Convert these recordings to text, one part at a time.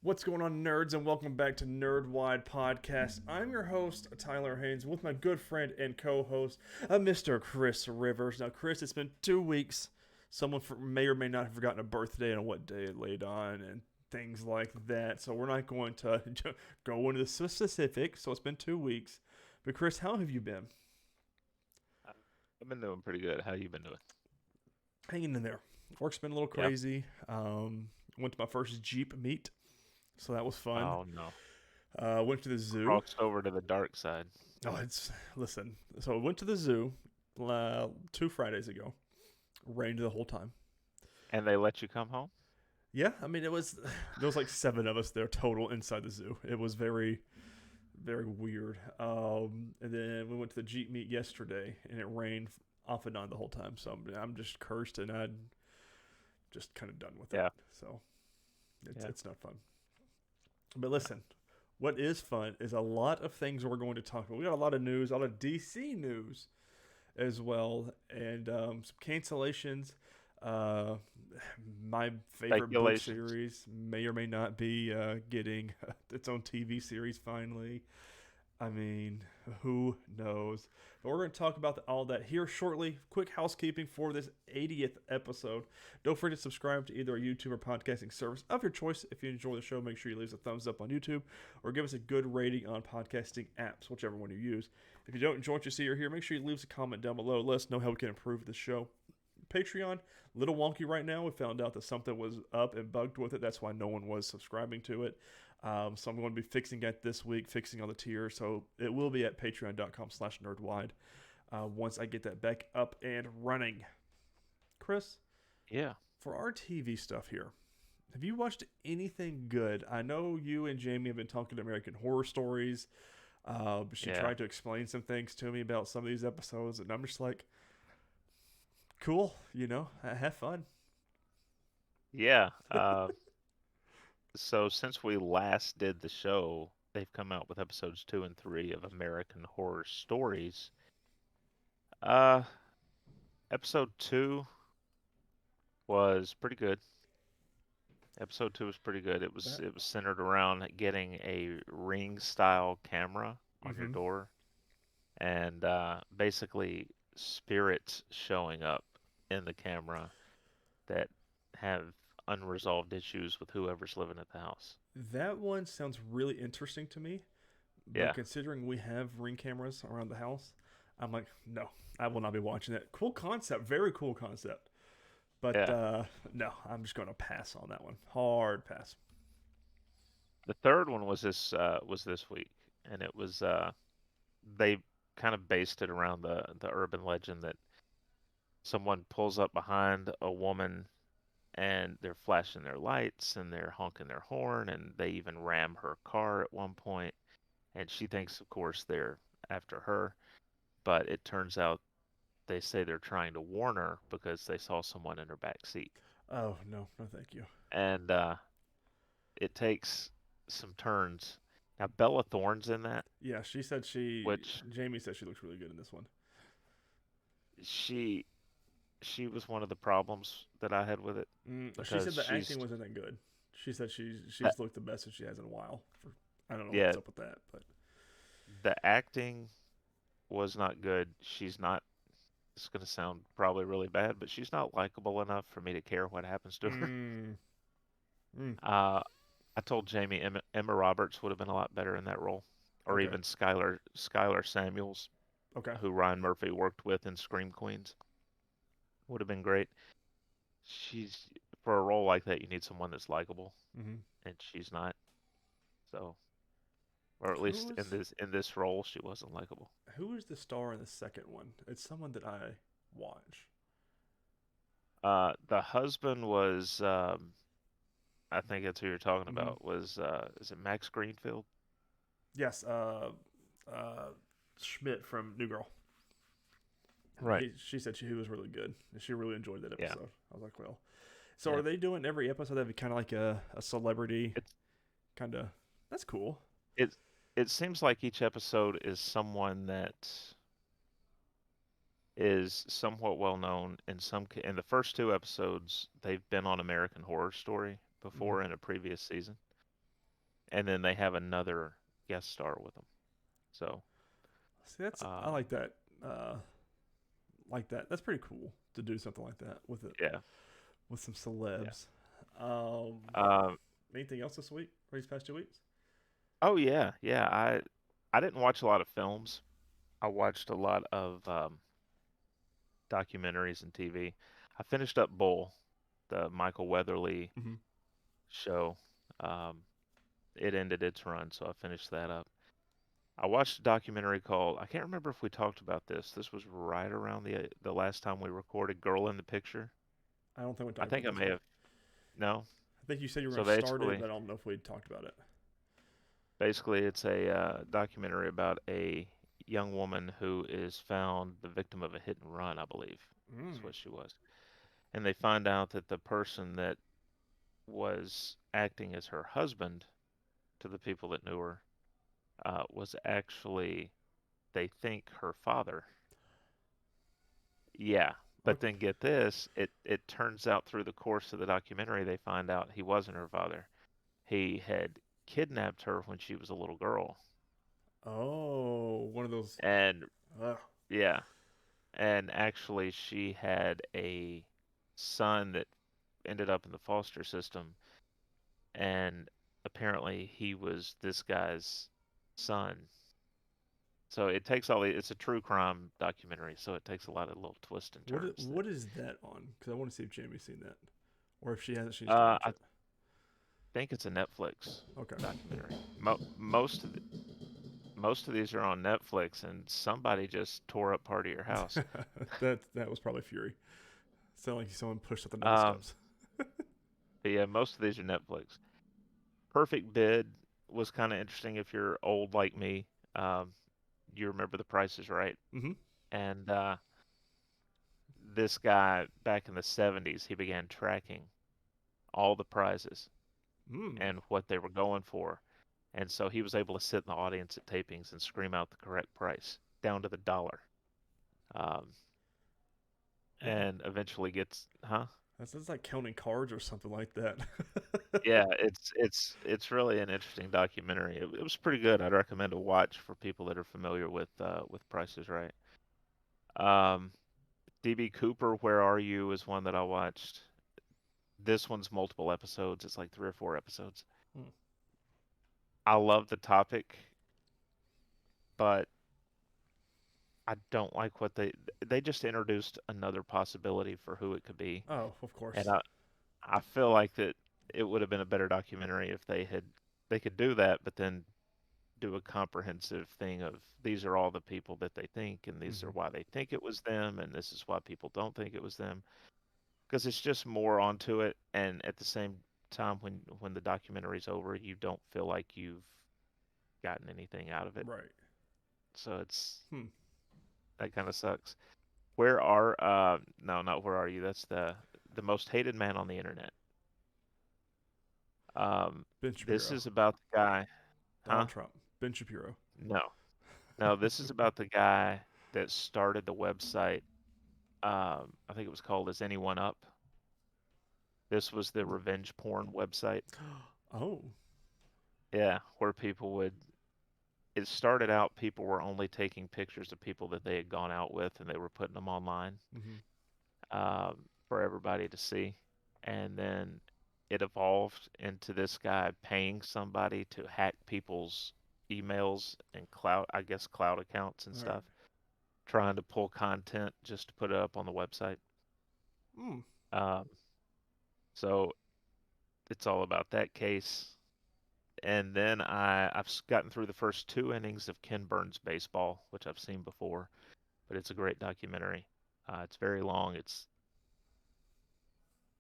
What's going on, nerds, and welcome back to Nerdwide Podcast. I'm your host, Tyler Haynes, with my good friend and co-host, Mr. Chris Rivers. Now, Chris, it's been 2 weeks. Someone may or may not have forgotten a birthday and what day it laid on and things like that. So we're not going to go into the specifics. So it's been 2 weeks. But Chris, how have you been? I've been doing pretty good. How you been doing? Hanging in there. Work's been a little Yeah. crazy. Went to my first Jeep meet, so that was fun. Oh no. Went to the zoo. Crossed over to the dark side. Oh, it's listen. So I went to the zoo 2 Fridays ago. Rained the whole time. And they let you come home? Yeah, I mean it was there was like 7 of us there total inside the zoo. It was very very weird. And then we went to the Jeep meet yesterday, and it rained off and on the whole time. So I'm just cursed, and I'm just kind of done with it. Yeah. So Yeah. it's not fun. But listen, what is fun is a lot of things we're going to talk about. We got a lot of news, a lot of DC news as well, and some cancellations. Uh, my favorite book Speculations. series may or may not be getting its own TV series finally. I mean, who knows? But we're going to talk about all that here shortly. Quick housekeeping for this 80th episode. Don't forget to subscribe to either a YouTube or podcasting service of your choice. If you enjoy the show, make sure you leave us a thumbs up on YouTube or give us a good rating on podcasting apps, whichever one you use. If you don't enjoy what you see or hear, make sure you leave us a comment down below. Let us know how we can improve the show. Patreon, a little wonky right now. We found out that something was up and bugged with it. That's why no one was subscribing to it. So I'm going to be fixing it this week, fixing all the tiers. So it will be at patreon.com/nerdwide once I get that back up and running. Chris, Yeah. for our TV stuff here, have you watched anything good? I know you and Jamie have been talking to American Horror Stories. But she Yeah. tried to explain some things to me about some of these episodes, and I'm just like, cool, have fun. Yeah. So since we last did the show, they've come out with episodes 2 and 3 of American Horror Stories. Uh, Episode 2 was pretty good. Episode 2 was pretty good. It was That. it was centered around getting a ring style camera on your Mm-hmm. door and basically spirits showing up in the camera that have unresolved issues with whoever's living at the house. That one sounds really interesting to me, but Yeah, considering we have ring cameras around the house, I'm like, no, I will not be watching that. Cool concept, very cool concept. But yeah. no, I'm just going to pass on that one. Hard pass. The third one was this week, and it was they kind of based it around the urban legend that someone pulls up behind a woman and they're flashing their lights and they're honking their horn and they even ram her car at one point and she thinks of course they're after her, but it turns out they say they're trying to warn her because they saw someone in her back seat. Oh, no, no, thank you. And it takes some turns. Now Bella Thorne's in that, Yeah, which Jamie said she looks really good in this one. she she was one of the problems that I had with it She because said the she's acting wasn't that good. She said that she's looked the best that she has in a while. I don't know yeah, what's up with that, but the acting was not good. She's not, it's going to sound probably really bad, but she's not likable enough for me to care what happens to her. mm, mm, Uh, I told Jamie Emma Roberts would have been a lot better in that role, or okay, even Skylar Samuels, okay. who Ryan Murphy worked with in Scream Queens, would have been great. She's For a role like that, you need someone that's likable, Mm-hmm. and she's not. So, or at least in Who's this role, she wasn't likable. who is the star in the second one? It's someone that I watch. The husband was I think that's who you're talking Mm-hmm. about. Was is it Max Greenfield? Yes, uh, Schmidt from New Girl. Right. She said he was really good, and she really enjoyed that Yeah. episode. I was like, well, so Yeah. are they doing every episode? That'd be kind of like a celebrity It's kind of. That's cool. it it seems like each episode is someone that is somewhat well known in the first two episodes they've been on American Horror Story Hmm. before in a previous season. and then they have another guest star with them. So, See, I um, like that. Uh, like that. That's pretty cool to do something like that with it yeah, with some yeah. celebs. Um, Um, anything else this week or these past 2 weeks? oh yeah, yeah. I didn't watch a lot of films. I watched a lot of documentaries and TV. I finished up Bull, the Michael Weatherly Mm-hmm. show. Um, it ended its run, so I finished that up. I watched a documentary called, I can't remember if we talked about this. This was right around the last time we recorded Girl in the Picture. I don't think we I talked think about I this may one. have, no. I think you said you were So going to start it, basically, but I don't know if we talked about it. basically it's a documentary about a young woman who is found the victim of a hit and run, I believe is Mm. what she was. And they find out that the person that was acting as her husband to the people that knew her was actually, they think, her father. Yeah, but Okay. then get this, it turns out through the course of the documentary they find out he wasn't her father. He had kidnapped her when she was a little girl. Oh, one of those. And Uh, yeah, and actually she had a son that ended up in the foster system, and apparently he was this guy's son. So it takes all the, it's a true crime documentary, so it takes a lot of little twists and turns that what is that on? Because I want to see if Jamie's seen that, or if she hasn't, she needs to watch I it. think it's a Netflix Okay. documentary. Most of these are on Netflix, and somebody just tore up part of your house. That was probably Fury. Sounded like someone pushed something down the Um, steps. but yeah, most of these are Netflix. Perfect Bid was kind of interesting if you're old like me. Um, you remember The Price is Right, Mm-hmm. and this guy back in the 70s, he began tracking all the prizes Mm. and what they were going for. And so he was able to sit in the audience at tapings and scream out the correct price down to the dollar. Um, Wow. and eventually gets, huh? That's like counting cards or something like that. Yeah, it's really an interesting documentary. It was pretty good. I'd recommend a watch for people that are familiar with Price is Right. Um, DB Cooper, Where Are You is one that I watched. This one's multiple episodes. It's like 3 or 4 episodes. Hmm. I love the topic, but I don't like what they just introduced another possibility for who it could be. Oh, of And course. I feel like that it would have been a better documentary if they could do that, but then do a comprehensive thing of these are all the people that they think, and these are Mm-hmm. why they think it was them, and this is why people don't think it was them. Because it's just more onto it, and at the same time, when the documentary's over, you don't feel like you've gotten anything out of it. Right. So it's Hmm. that kind of sucks. Where are no, not where are you? That's the most hated man on the internet. Um, Ben this Shapiro. is about the guy, Donald huh? Trump. Ben Shapiro. No, no, this is about the guy that started the website. I think it was called Is Anyone Up? This was the revenge porn website. Oh. Yeah, where people would. It started out people were only taking pictures of people that they had gone out with, and they were putting them online Mm-hmm. for everybody to see. And then it evolved into this guy paying somebody to hack people's emails and cloud, I guess, cloud accounts and All right. stuff, trying to pull content just to put it up on the website. Hmm. Um, so it's all about that case. And then I've gotten through the first 2 innings of Ken Burns baseball, which I've seen before, but it's a great documentary. It's very long. It's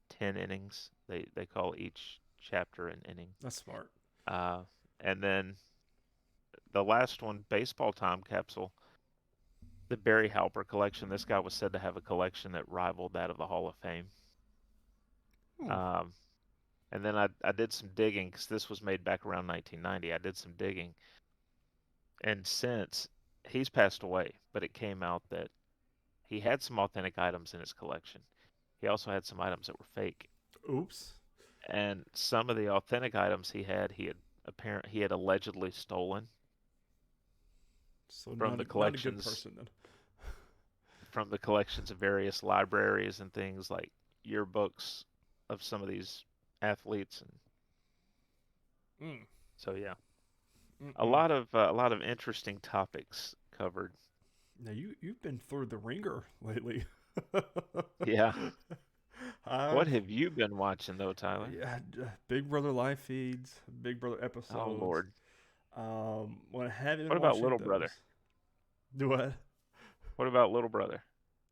10 innings. They call each chapter an inning. That's smart. Uh, and then the last one, Baseball Time Capsule, the Barry Halper collection. This guy was said to have a collection that rivaled that of the Hall of Fame. Hmm. Um, and then I did some digging because this was made back around 1990. I did some digging, and since he's passed away, but it came out that he had some authentic items in his collection. He also had some items that were fake. Oops. And some of the authentic items he had he had allegedly stolen So from the not a good collections person then. of various libraries and things like yearbooks of some of these athletes, and Mm. so yeah, Mm-mm. a lot of interesting topics covered. Now you've been through the ringer lately. Yeah. What I've have you been watching though, Tyler? yeah, Big Brother live feeds, Big Brother Oh episodes. Lord. When I haven't been What about watching Little Brother? those, do what? What about Little Brother?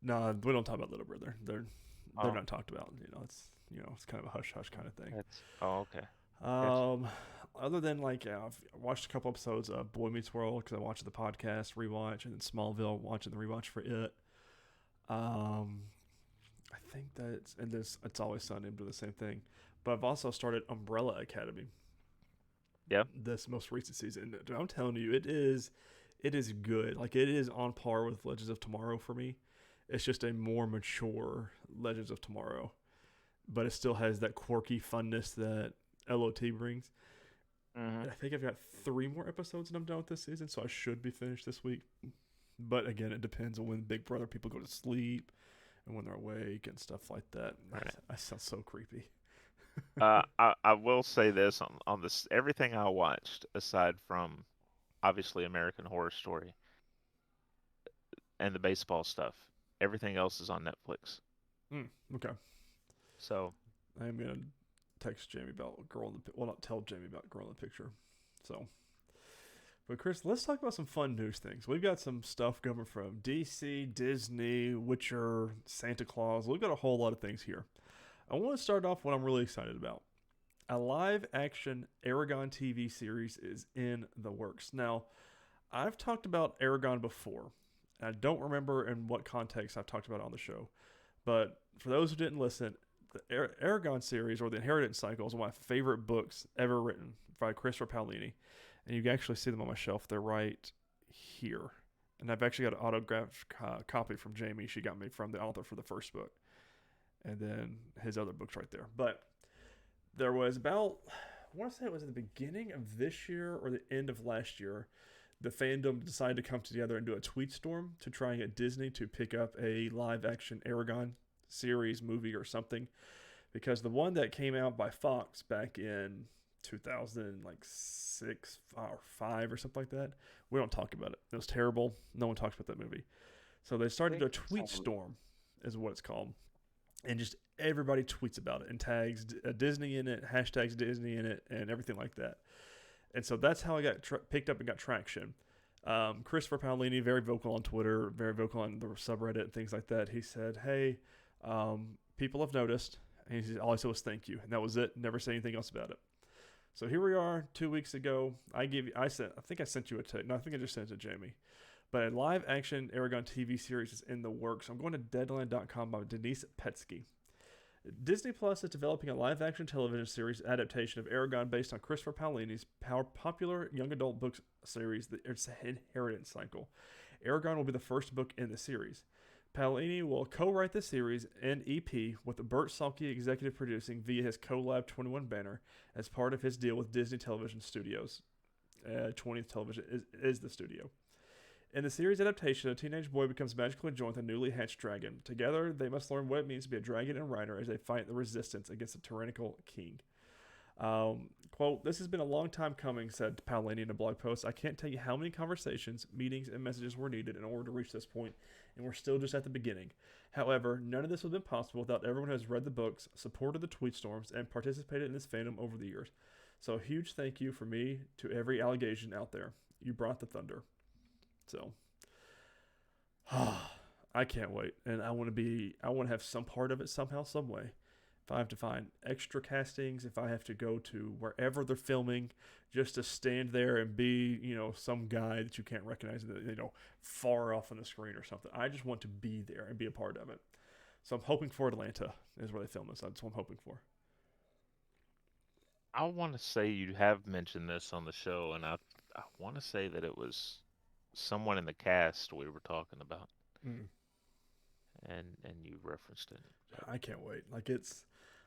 No, we don't talk about Little Brother. They're Oh, not talked about. It's kind of a hush hush kind of thing. that's okay. Gotcha. Um, Other than like I've watched a couple episodes of Boy Meets World because I watched the podcast rewatch, and then Smallville watching the rewatch for it. Um, I think that's and this It's Always Sunny. I'm doing the same thing, but I've also started Umbrella Academy Yeah. this most recent season. Dude, I'm telling you, it is good. Like it is on par with Legends of Tomorrow for me. It's just a more mature Legends of Tomorrow, but it still has that quirky funness that LOT brings. Hmm. And I think I've got 3 more episodes and I'm done with this season, so I should be finished this week. But again, it depends on when Big Brother people go to sleep and when they're awake and stuff like that. Right. I sound so creepy. I will say this on this everything I watched aside from obviously American Horror Story and the baseball stuff, everything else is on Netflix. Okay. So I'm gonna text Jamie about girl in the well, not tell Jamie about girl in the picture. So, but Chris, let's talk about some fun news things. We've got some stuff coming from DC, Disney, Witcher, Santa Claus. We've got a whole lot of things here. I want to start off what I'm really excited about. A live action Aragon TV series is in the works. Now, I've talked about Aragon before. I don't remember in what context I've talked about it on the show. But for those who didn't listen, the Aragon series or the Inheritance Cycle is one of my favorite books ever written by Christopher Paolini. And you can actually see them on my shelf. They're right here. And I've actually got an autographed copy from Jamie. She got me from the author for the first book. And then his other books right there. But there was about, I want to say it was at the beginning of this year or the end of last year, the fandom decided to come together and do a tweet storm to try and get Disney to pick up a live action Aragon series, movie, or something. Because the one that came out by Fox back in 2006 or 5 or something like that, we don't talk about it. It was terrible. No one talks about that movie. So they started a tweet storm, is what it's called. And just everybody tweets about it and tags Disney in it, hashtags Disney in it, and everything like that. And so that's how I got picked up and got traction. Christopher Paolini, very vocal on Twitter, very vocal on the subreddit and things like that. Think hey, people have noticed. And all I said was thank you. And that was it. Never said anything else about it. So here we are 2 weeks ago. I think I sent you a text. No, I think I just sent it to Jamie. But a live action Aragon TV series is in the works. I'm going to deadline.com by Denise Petsky. Disney Plus is developing a live action television series adaptation of Aragon based on Christopher Paolini's popular young adult book series, The Inheritance Cycle. Aragon will be the first book in the series. Paolini will co-write the series and EP with Burt Salke executive producing via his Collab 21 banner as part of his deal with Disney Television Studios. 20th Television is the studio. In the series adaptation, a teenage boy becomes magically joined with a newly hatched dragon. Together, they must learn what it means to be a dragon and rider as they fight the resistance against a tyrannical king. Quote, "This has been a long time coming," said Paolini in a blog post. "I can't tell you how many conversations, meetings, and messages were needed in order to reach this point, and we're still just at the beginning. However, none of this would have been possible without everyone who has read the books, supported the tweet storms, and participated in this fandom over the years. So a huge thank you from me to every allegation out there. You brought the thunder." So, I can't wait, and I want to have some part of it somehow, some way. If I have to find extra castings, if I have to go to wherever they're filming, just to stand there and be, some guy that you can't recognize, far off on the screen or something. I just want to be there and be a part of it. So I'm hoping for Atlanta is where they film this. That's what I'm hoping for. I want to say you have mentioned this on the show, and I want to say that it was someone in the cast we were talking about, Mm. and you referenced it. I can't wait.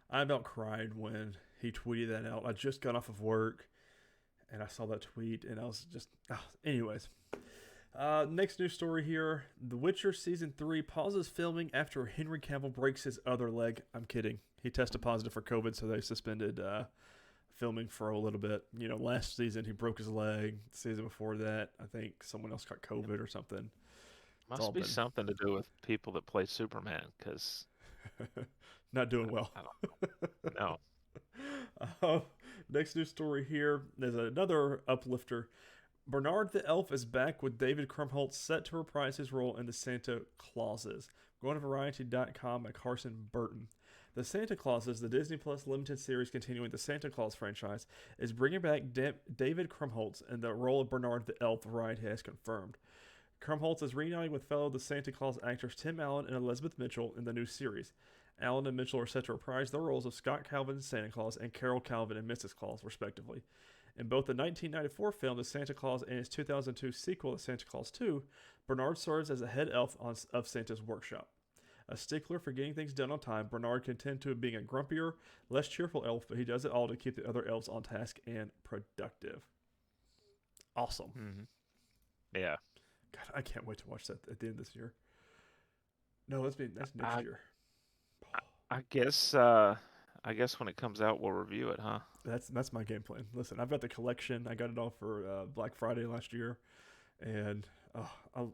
I about cried when he tweeted that out. I just got off of work, And I saw that tweet, and I was just... anyways. Next news story here. The Witcher Season 3 pauses filming after Henry Cavill breaks his other leg. I'm kidding. He tested positive for COVID, so they suspended filming for a little bit. You know, last season he broke his leg. The season before that, I think someone else got COVID or something. Must be something to do with people that play Superman, because... Not doing well. I don't know. Next news story here. There's another uplifter. Bernard the Elf is back with David Krumholtz set to reprise his role in the Santa Clauses. Going to Variety.com by Carson Burton. The Santa Clauses, the Disney Plus limited series continuing the Santa Claus franchise, is bringing back David Krumholtz in the role of Bernard the Elf, Variety has confirmed. Krumholtz is reuniting with fellow The Santa Claus actors Tim Allen and Elizabeth Mitchell in the new series. Allen and Mitchell are set to reprise their roles of Scott Calvin in Santa Claus and Carol Calvin in Mrs. Claus, respectively. In both the 1994 film The Santa Claus and its 2002 sequel The Santa Claus 2, Bernard serves as a head elf of Santa's workshop. A stickler for getting things done on time, Bernard can tend to being a grumpier, less cheerful elf, but he does it all to keep the other elves on task and productive. Awesome. Mm-hmm. Yeah. God, I can't wait to watch that at the end of this year. No, that's next year. I guess when it comes out, we'll review it, huh? That's my game plan. Listen, I've got the collection. I got it all for Black Friday last year, and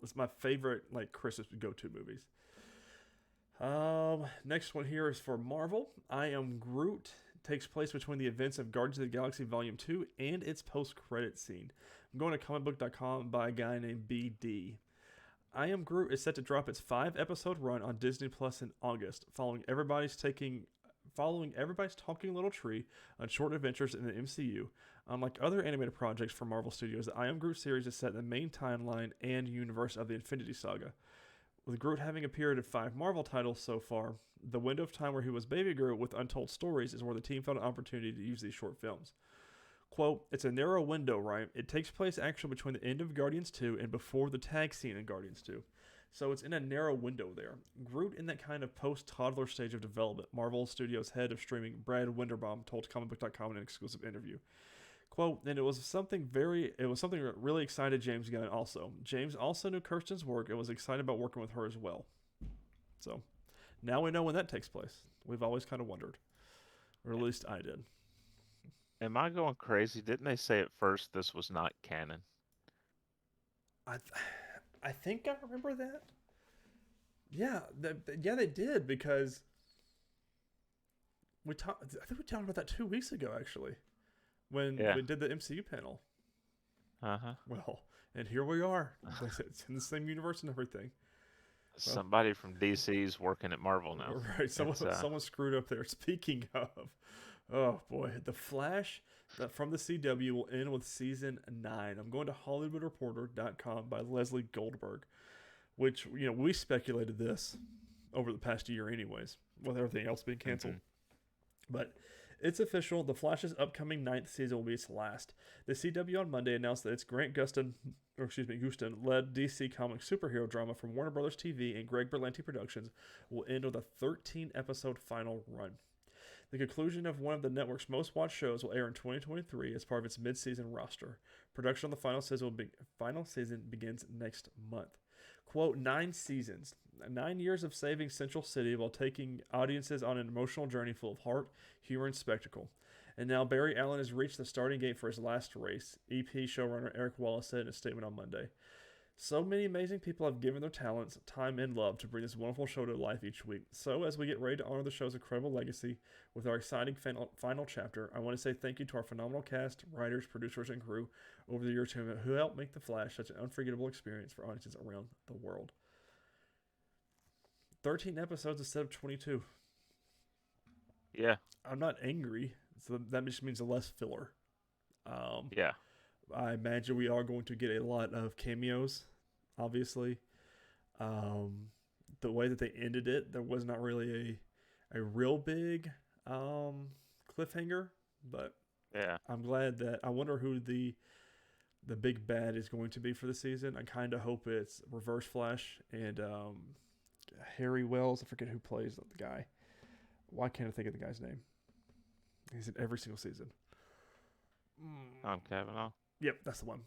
it's my favorite Christmas go-to movies. Next one here is for Marvel. I Am Groot takes place between the events of Guardians of the Galaxy Volume 2 and its post-credit scene. I'm going to comicbook.com by a guy named BD. I Am Groot is set to drop its 5-episode run on Disney Plus in August, following everybody's talking little tree on short adventures in the MCU. Unlike other animated projects from Marvel Studios, the I Am Groot series is set in the main timeline and universe of the Infinity Saga. With Groot having appeared in 5 Marvel titles so far, the window of time where he was Baby Groot with Untold Stories is where the team found an opportunity to use these short films. Quote, it's a narrow window, right? It takes place actually between the end of Guardians 2 and before the tag scene in Guardians 2. So it's in a narrow window there. Groot in that kind of post-toddler stage of development, Marvel Studios head of streaming Brad Winderbaum told comicbook.com in an exclusive interview. Quote, and it was something that really excited James Gunn also. James also knew Kirsten's work and was excited about working with her as well. So, now we know when that takes place. We've always kind of wondered. Or at least I did. Am I going crazy? Didn't they say at first this was not canon? I think I remember that. Yeah, they did, because I think we talked about that 2 weeks ago, actually, when we did the MCU panel. Uh-huh. Well, and here we are. It's in the same universe and everything. Well, somebody from DC's working at Marvel now. Right, someone screwed up there. Speaking of, oh boy, The Flash from the CW will end with season 9. I'm going to HollywoodReporter.com by Leslie Goldberg, which, we speculated this over the past year anyways, with everything else being canceled. Mm-hmm. But it's official. The Flash's upcoming 9th season will be its last. The CW on Monday announced that its Grant Gustin led DC Comics superhero drama from Warner Brothers TV and Greg Berlanti Productions will end with a 13-episode final run. The conclusion of one of the network's most watched shows will air in 2023 as part of its mid-season roster. Production on the final season begins next month. Quote, 9 seasons. 9 years of saving Central City while taking audiences on an emotional journey full of heart, humor, and spectacle. And now Barry Allen has reached the starting gate for his last race, EP showrunner Eric Wallace said in a statement on Monday. So many amazing people have given their talents, time, and love to bring this wonderful show to life each week. So as we get ready to honor the show's incredible legacy with our exciting final chapter, I want to say thank you to our phenomenal cast, writers, producers, and crew over the years who helped make The Flash such an unforgettable experience for audiences around the world. 13 episodes instead of 22. Yeah. I'm not angry, so that just means less filler. Yeah. I imagine we are going to get a lot of cameos, obviously. The way that they ended it, there was not really a real big cliffhanger, but yeah, I'm glad that I wonder who the big bad is going to be for the season. I kind of hope it's Reverse Flash and Harry Wells. I forget who plays the guy. Why can't I think of the guy's name? He's in every single season. Tom Cavanaugh. Yep, that's the one.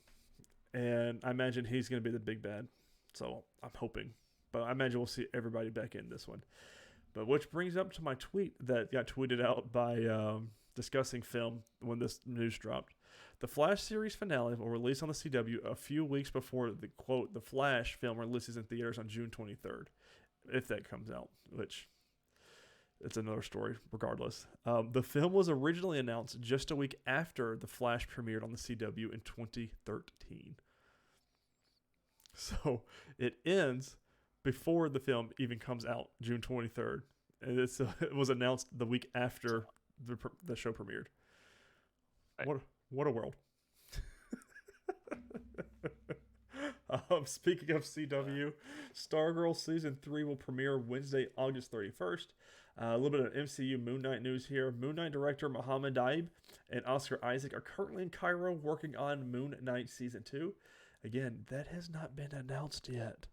And I imagine he's going to be the big bad. So I'm hoping. But I imagine we'll see everybody back in this one. But which brings up to my tweet that got tweeted out by Discussing Film when this news dropped. The Flash series finale will release on the CW a few weeks before the quote the Flash film releases in theaters on June 23rd, if that comes out, which it's another story regardless. The film was originally announced just a week after the Flash premiered on the CW in 2013. So it ends before the film even comes out, June 23rd. And it was announced the week after the show premiered. Right. What a world. Speaking of CW, Stargirl Season 3 will premiere Wednesday, August 31st. A little bit of MCU Moon Knight news here. Moon Knight director Mohamed Daib and Oscar Isaac are currently in Cairo working on Moon Knight Season 2. Again, that has not been announced yet.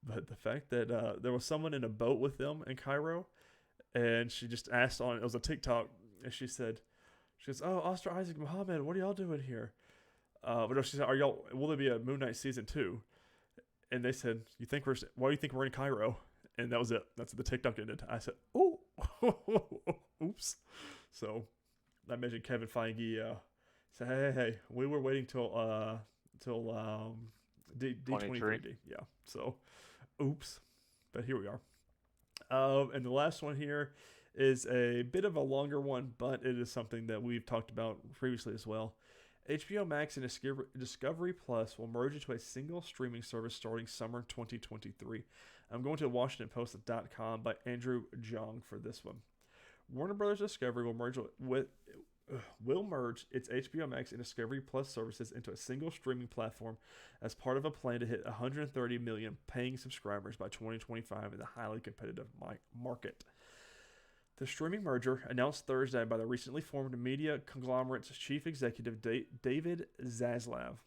But the fact that there was someone in a boat with them in Cairo, and she just asked it was a TikTok, and she goes, "Oh, Oscar Isaac, Mohammed, what are y'all doing here?" But no, she said, will there be a Moon Knight Season 2? And they said, why do you think we're in Cairo? And that was it. That's the TikTok ended. I said, oh, oops. So I mentioned Kevin Feige said, hey, we were waiting till D23. Yeah. So, oops. But here we are. And the last one here is a bit of a longer one, but it is something that we've talked about previously as well. HBO Max and Discovery Plus will merge into a single streaming service starting summer 2023. I'm going to WashingtonPost.com by Andrew Jong for this one. Warner Brothers Discovery will merge its HBO Max and Discovery Plus services into a single streaming platform as part of a plan to hit 130 million paying subscribers by 2025 in the highly competitive market. The streaming merger, announced Thursday by the recently formed media conglomerate's chief executive David Zaslav,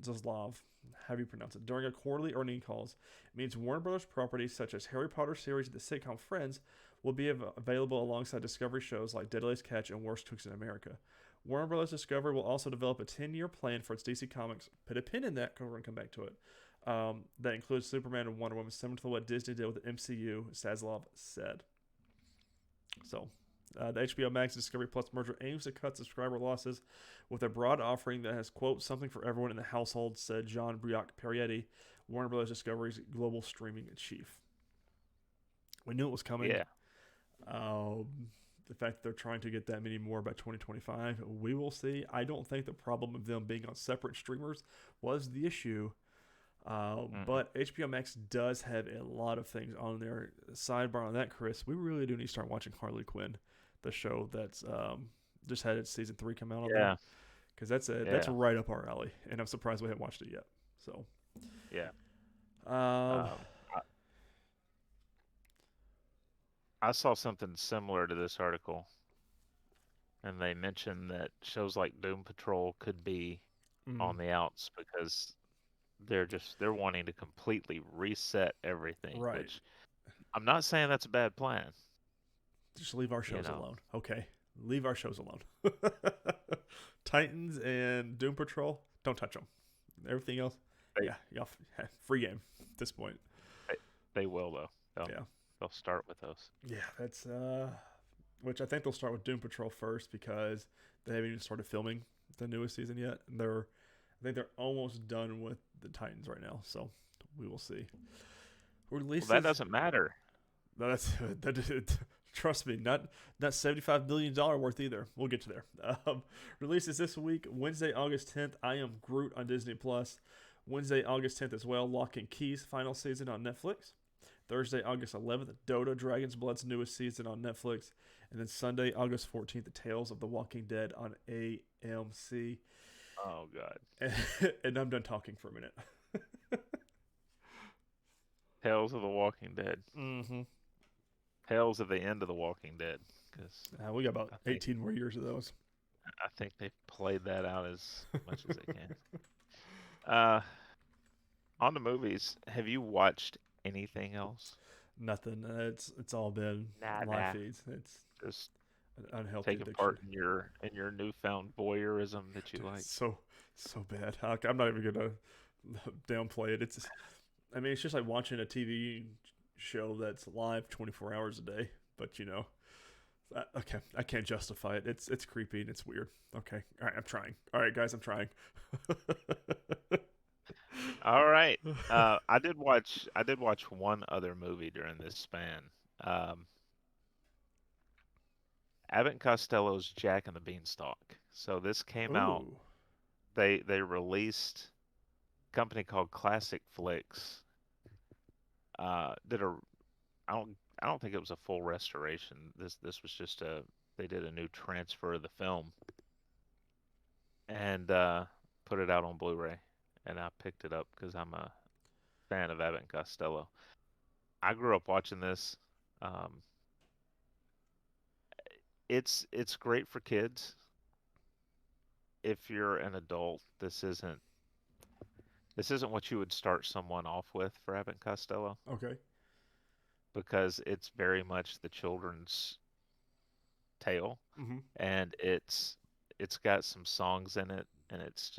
however you pronounce it, during a quarterly earnings calls, means Warner Bros. Properties such as Harry Potter series and the sitcom Friends will be available alongside Discovery shows like Deadliest Catch and Worst Cooks in America. Warner Bros. Discovery will also develop a 10-year plan for its DC Comics. Put a pin in that because we're going to come back to it. That includes Superman and Wonder Woman, similar to what Disney did with the MCU, Zaslav said. So, the HBO Max and Discovery Plus merger aims to cut subscriber losses with a broad offering that has, quote, something for everyone in the household, said John Briac-Perietti, Warner Bros. Discovery's global streaming chief. We knew it was coming. Yeah. The fact that they're trying to get that many more by 2025, we will see. I don't think the problem of them being on separate streamers was the issue. But HBO Max does have a lot of things on there. Sidebar on that, Chris, we really do need to start watching Harley Quinn, the show that's just had its season 3 come out on there. Because that's right up our alley, and I'm surprised we haven't watched it yet. So yeah, I saw something similar to this article, and they mentioned that shows like Doom Patrol could be on the outs because they're wanting to completely reset everything. Right. Which I'm not saying that's a bad plan. Just leave our shows alone. Okay. Leave our shows alone. Titans and Doom Patrol, don't touch them. Everything else, y'all free game at this point. They will though. They'll start with those. Yeah, that's which I think they'll start with Doom Patrol first because they haven't even started filming the newest season yet. And I think they're almost done with the Titans right now, so we will see. Releases, that doesn't matter. No, trust me, not $75 billion worth either. We'll get to there. Releases this week, Wednesday, August 10th, I Am Groot on Disney+. Wednesday, August 10th as well, Lock and Key's final season on Netflix. Thursday, August 11th, Dota, Dragon's Blood's newest season on Netflix. And then Sunday, August 14th, The Tales of the Walking Dead on AMC. Oh, God. And I'm done talking for a minute. Tales of the Walking Dead. Mm-hmm. Tales of the end of the Walking Dead. Cause we got about 18 more years of those. I think they've played that out as much as they can. On the movies, have you watched anything else? Nothing. It's all been live feeds. It's just an unhealthy taking addiction. part in your newfound voyeurism that you Dude, like. it's so bad. I'm not even gonna downplay it. I mean, it's just like watching a TV show that's live 24 hours a day. But okay, I can't justify it. It's creepy and it's weird. Okay, all right, I'm trying. All right, guys, I'm trying. All right. I did watch one other movie during this span. Um, Abbott and Costello's Jack and the Beanstalk. So this came out. Ooh, They released a company called Classic Flicks. Did a I don't think it was a full restoration. This was just a they did a new transfer of the film and put it out on Blu-ray. And I picked it up because I'm a fan of Abbott and Costello. I grew up watching this. Um, it's great for kids. If you're an adult, this isn't what you would start someone off with for Abbott and Costello okay. because it's very much the children's tale, Mm-hmm. and it's got some songs in it, and it's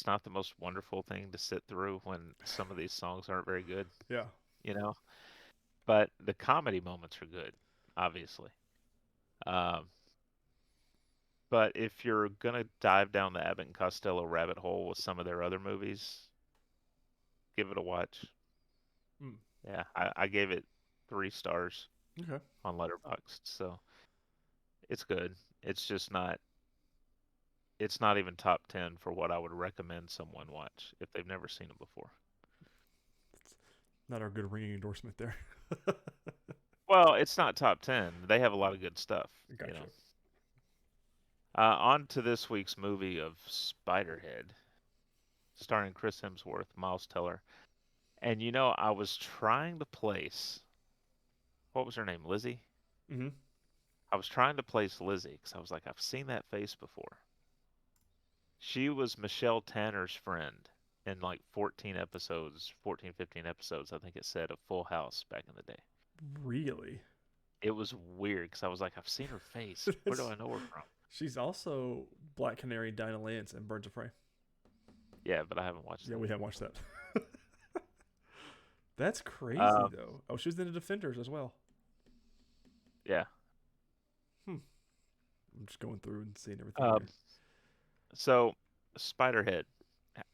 not the most wonderful thing to sit through when some of these songs aren't very good, Yeah. you know. But the comedy moments are good, obviously. Um, but if you're gonna dive down the Abbott and Costello rabbit hole with some of their other movies, give it a watch. Mm. Yeah, I gave it 3 stars Okay. on Letterboxd, so it's good. It's just not it's not even top 10 for what I would recommend someone watch if they've never seen it before. That's not our good ringing endorsement there. Well, it's not top 10. They have a lot of good stuff, you Gotcha. know. On to this week's movie of Spiderhead, starring Chris Hemsworth, Miles Teller. And I was trying to place, what was her name? Lizzie? Mm-hmm. I was trying to place Lizzie because I was like, I've seen that face before. She was Michelle Tanner's friend in like 14 episodes, 14, 15 episodes, I think it said, of Full House back in the day. Really? It was weird because I was like, I've seen her face. Where do I know her from? She's also Black Canary, Dinah Lance, and Birds of Prey. Yeah, but I haven't watched Yeah, that. we have watched that. That's crazy, Um, though. Oh, she was in the Defenders as well. yeah. Hmm. I'm just going through and seeing everything Um, here. so Spiderhead.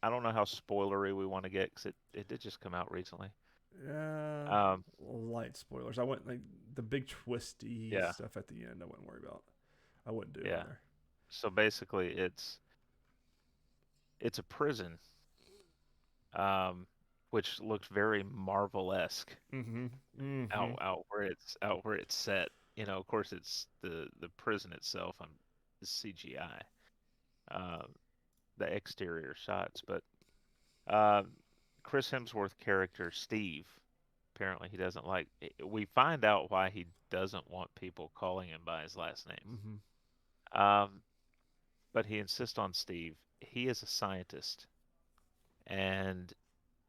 I don't know how spoilery we want to get because it did just come out recently. Yeah, Um, light spoilers. I went like the big twisty yeah, stuff at the end. I wouldn't worry about. I wouldn't do it on yeah. there. So basically, it's a prison, um, which looks very Marvel-esque Mm-hmm. Mm-hmm. out where it's set. Of course, it's the prison itself on is CGI, the exterior shots, but uh, Chris Hemsworth character Steve, apparently he doesn't like. We find out why he doesn't want people calling him by his last name. Mm-hmm. Um, but he insists on Steve. He is a scientist, and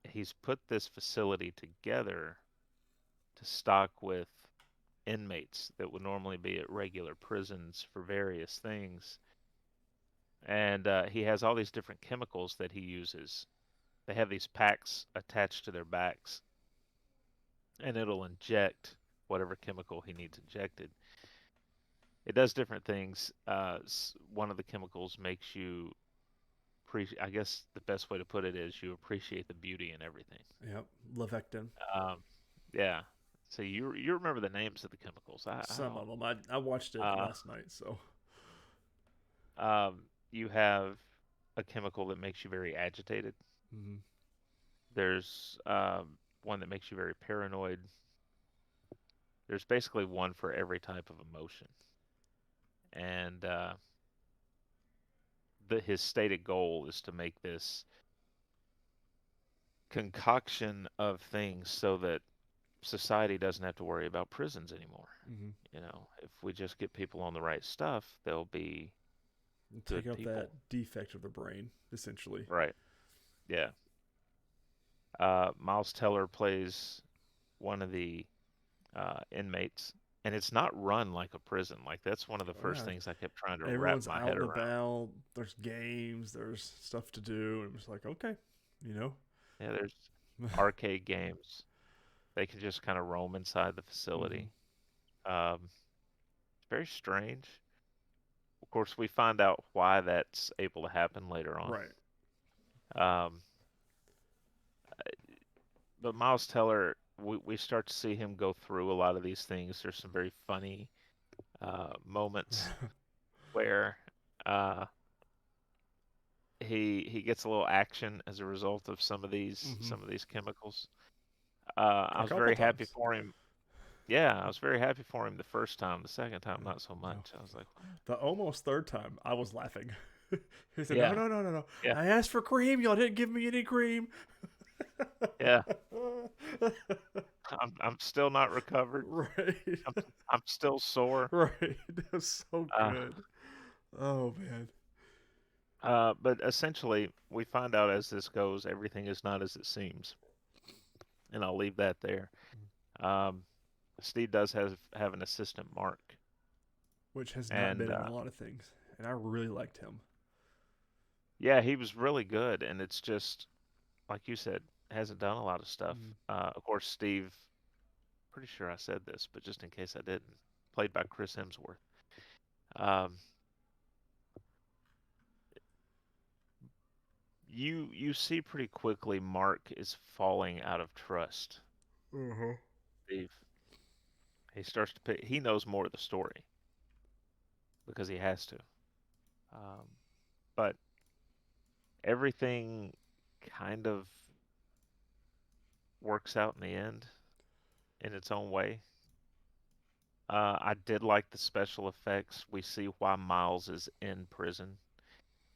he's put this facility together to stock with inmates that would normally be at regular prisons for various things. And he has all these different chemicals that he uses. They have these packs attached to their backs, and it'll inject whatever chemical he needs injected. It does different things. One of the chemicals makes you I guess the best way to put it is you appreciate the beauty in everything. Yep. Lavectin. Um, yeah. So you remember the names of the chemicals? I Some of don't. them. I watched it Uh, last night, so you have a chemical that makes you very agitated. mm-hmm. There's one that makes you very paranoid. There's basically one for every type of emotion. And his stated goal is to make this concoction of things so that society doesn't have to worry about prisons anymore. Mm-hmm. If we just get people on the right stuff, they'll be Take good out that people. defect of the brain, essentially. Right. Yeah. Miles Teller plays one of the inmates. and it's not run like a prison. Like that's one of the Oh, first yeah. things I kept trying to wrap Everyone's my out head and around. about. There's games. There's stuff to do. And I'm just like, okay, you know. Yeah, there's arcade games. They can just kind of roam inside the hmm facility. It's very strange. Of course, we find out why that's able to happen later on. Right. Um, but Miles Teller, we start to see him go through a lot of these things. There's some very funny moments where uh, he gets a little action as a result of hmm some of these chemicals. I A was couple very happy times. for him. Yeah, I was very happy for him the first time. The second time, not so No. much. I was like, what? The almost third time, I was laughing. He said, "No, Yeah, no, no, no, no. yeah, I asked for cream. Y'all didn't give me any cream." yeah. I'm still not recovered. Right. I'm I'm still sore. Right. That's so Uh, good. Oh man. but essentially, we find out as this goes, everything is not as it seems, and I'll leave that there. Um, Steve does have an assistant, Mark, Which has not and been in a lot of things, and I really liked him. yeah, he was really good. And it's just like you said, hasn't done a lot of stuff. Mm. Of course, Steve. Pretty sure I said this, but just in case I didn't, played by Chris Hemsworth. Um, you see pretty quickly Mark is falling out of trust. Uh-huh. Steve. He starts to pick. He knows more of the story because he has to. Um, but everything kind of works out in the end in its own way. I did like the special effects. We see why Miles is in prison,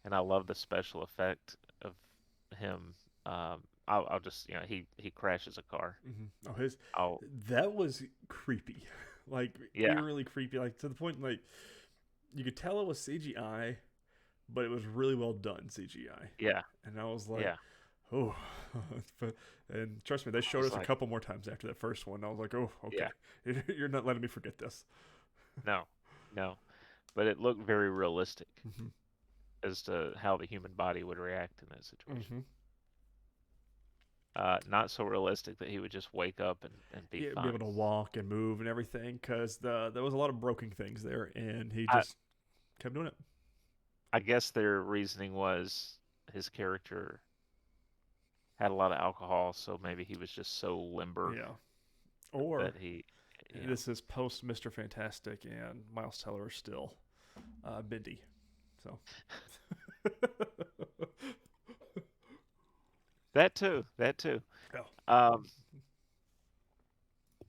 and I love the special effect of him. I'll just he crashes a car. Oh, his Oh that was creepy, like yeah, eerily creepy, like to the point like you could tell it was CGI, but it was really well done CGI. yeah, And I was like, yeah. oh, but and trust me, they I showed was us a like, couple more times after that first one. I was like, oh, yeah, okay, you're not letting me forget this. no, no, but it looked very realistic Mm-hmm. as to how the human body would react in that situation. Mm-hmm. Not so realistic that he would just wake up and be Yeah, be fine. able to walk and move and everything, because there was a lot of broken things there, and he I just kept doing it. I guess their reasoning was his character had a lot of alcohol, so maybe he was just so limber Yeah. Or that he, you know, this is post Mr. Fantastic, and Miles Teller is still bendy. So. that too, that too. Oh. Um,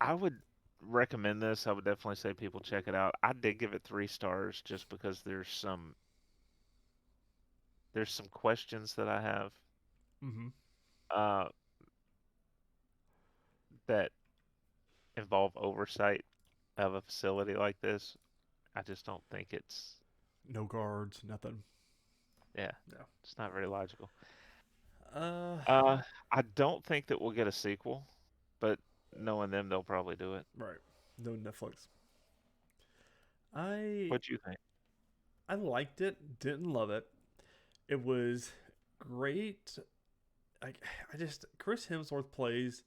I would recommend this. I would definitely say people check it out. I did give it 3 stars just because there's some questions that I have Mm-hmm. uh, that involve oversight of a facility like this. I just don't think it's No guards, nothing. yeah, No. it's not very logical. Uh, Uh, I don't think that we'll get a sequel, but knowing them, they'll probably do it. right. No Netflix. I What do you think? I liked it. Didn't love it. It was great. I just Chris Hemsworth plays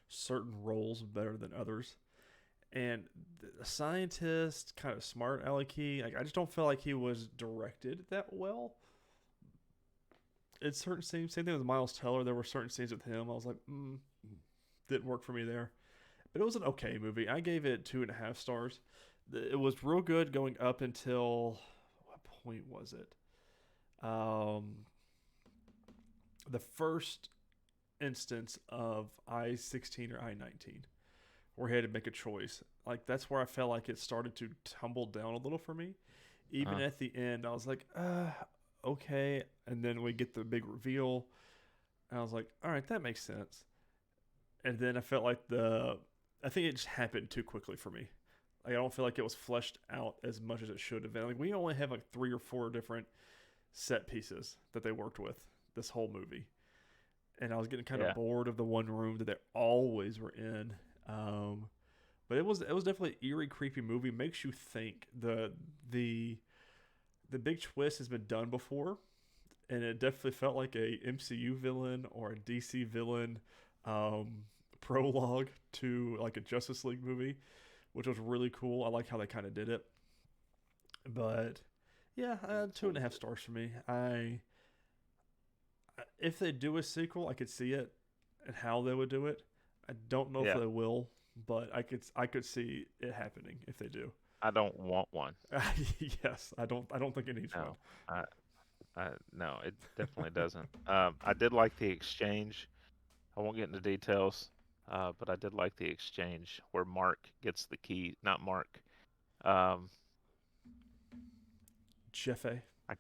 certain roles better than others, and the scientist, kind of smart alecky. Like I just don't feel like he was directed that well. In certain scenes, same thing with Miles Teller. There were certain scenes with him. I was like, didn't work for me there. But it was an okay movie. I gave it 2.5 stars. It was real good going up until what point was it? Um, the first instance of I-16 or I-19, where he had to make a choice. Like that's where I felt like it started to tumble down a little for me. Even Uh, at the end, I was like, okay. And then we get the big reveal, and I was like, all right, that makes sense. And then I felt like I think it just happened too quickly for me. Like I don't feel like it was fleshed out as much as it should have been. Like we only have like 3 or 4 different set pieces that they worked with this whole movie, and I was getting kind of yeah, bored of the one room that they always were in. Um, But it was definitely an eerie, creepy movie. Makes you think. The the big twist has been done before, and it definitely felt like a MCU villain or a DC villain um, prologue to like a Justice League movie, which was really cool. I like how they kind of did it. But yeah, 2.5 stars for me. If they do a sequel, I could see it and how they would do it. I don't know if Yeah, they will, but I could see it happening if they do. I don't want one. Yes, I don't think it needs one. No, I, no, it definitely doesn't. I did like the exchange. I won't get into details, but I did like the exchange where Mark gets the key. Not Mark. Um, Jeffe, I,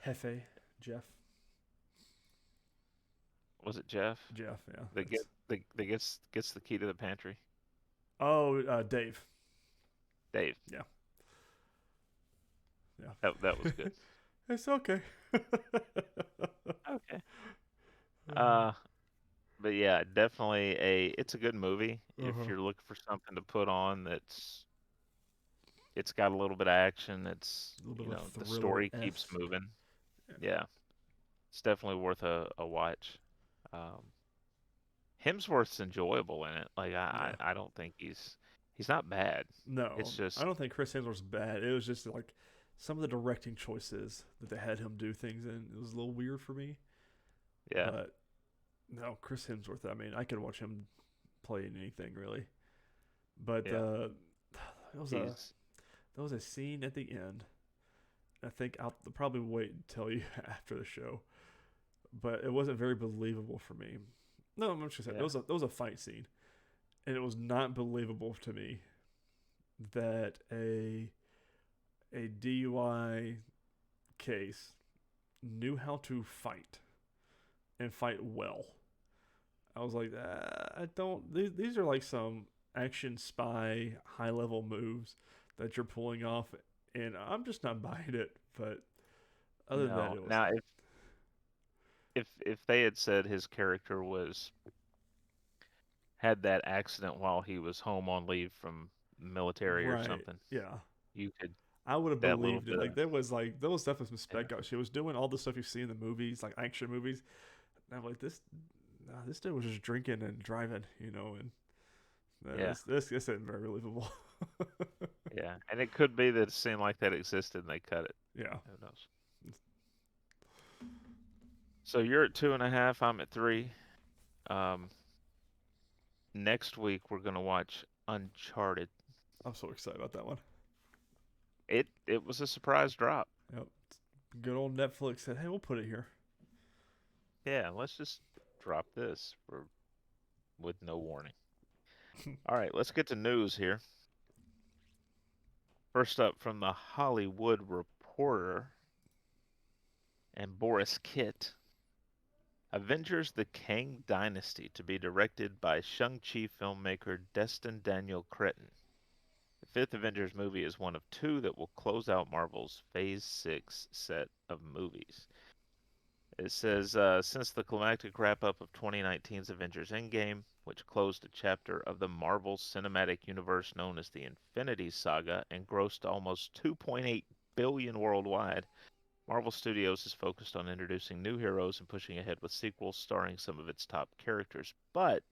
Hefe, Jeff, was it Jeff? Jeff. Yeah, That get that's. that gets the key to the pantry. Oh, Dave. Dave. Yeah, yeah. That was good. It's okay. Okay. Uh, but yeah, definitely it's a good movie if Uh-huh. you're looking for something to put on it's got a little bit of action. A little bit of a The thriller story keeps F. moving. Yeah. Yeah, it's definitely worth a watch. Um, Hemsworth's enjoyable in it. Like Yeah. I don't think he's not bad. It's No, I just don't think Chris Hemsworth's bad. It was just like some of the directing choices that they had him do things in. It was a little weird for me. yeah, But no, Chris Hemsworth. I mean, I could watch him play in anything really. But yeah. there was a He's there was a scene at the end. I think I'll probably wait and tell you after the show. But it wasn't very believable for me. No, I'm just gonna say yeah. there was a fight scene, and it was not believable to me that a DUI case knew how to fight and fight well. I was like, I don't. These are like some action spy high level moves that you're pulling off, and I'm just not buying it. But other than that, No. it was Now if they had said his character was had that accident while he was home on leave from military or right. something, Yeah, you could I would have that little believed it. bit of There was definitely some yeah, spec out. She was doing all the stuff you see in the movies, like action movies. And I'm like, this, nah, this dude was just drinking and driving, and yeah, this isn't very believable. yeah. And it could be that a scene like that existed and they cut it. Yeah. Who knows? So you're at 2.5. I'm at 3. Um, Next week we're gonna watch Uncharted. I'm so excited about that one. It was a surprise drop. Yep. Good old Netflix said, hey, we'll put it here. Yeah, let's just drop this with no warning. All right, let's get to news here. First up from the Hollywood Reporter and Boris Kitt. Avengers: The Kang Dynasty to be directed by Shang-Chi filmmaker Destin Daniel Cretton. The fifth Avengers movie is one of two that will close out Marvel's Phase 6 set of movies. It says, since the climactic wrap-up of 2019's Avengers Endgame, which closed a chapter of the Marvel Cinematic Universe known as the Infinity Saga and grossed almost $2.8 billion worldwide, Marvel Studios is focused on introducing new heroes and pushing ahead with sequels starring some of its top characters. But,